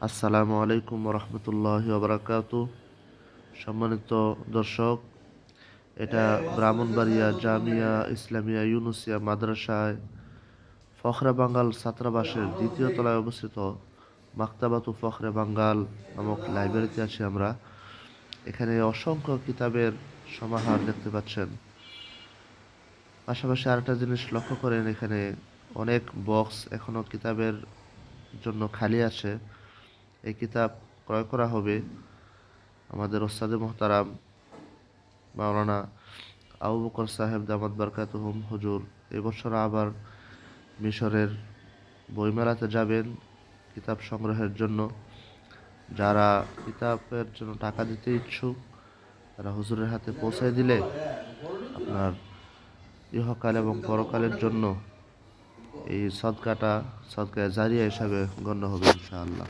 আসসালামু আলাইকুম রহমতুল্লাহি ওবরাকাতু। সম্মানিত দর্শক, এটা ব্রাহ্মণবাড়িয়া জামিয়া ইসলামিয়া ইউনুসিয়া মাদ্রাসায় ফখরে বাঙ্গাল ছাত্রাবাসের দ্বিতীয় তলায় অবস্থিত মাকতাবাতু ফখরে বাঙ্গাল নামক লাইব্রেরিতে আছি আমরা। এখানে অসংখ্য কিতাবের সমাহার দেখতে পাচ্ছেন। পাশাপাশি আরেকটা জিনিস লক্ষ্য করেন, এখানে অনেক বক্স এখনো কিতাবের জন্য খালি আছে। এই কিতাব ক্রয় করা হবে আমাদের ওস্তাদে মোহতারাম মাওলানা আবু বকর সাহেব দামাত বারকাতুহুম হুজুর এবছর আবার মিশরের বইমেলাতে যাবেন কিতাব সংগ্রহের জন্য। যারা কিতাবের জন্য টাকা দিতে ইচ্ছুক তারা হুজুরের হাতে পৌঁছায় দিলে আপনার ইহকাল এবং পরকালের জন্য এই সদকাটা সদকায়ে জারিয়া হিসাবে গণ্য হবে ইনশাআল্লাহ।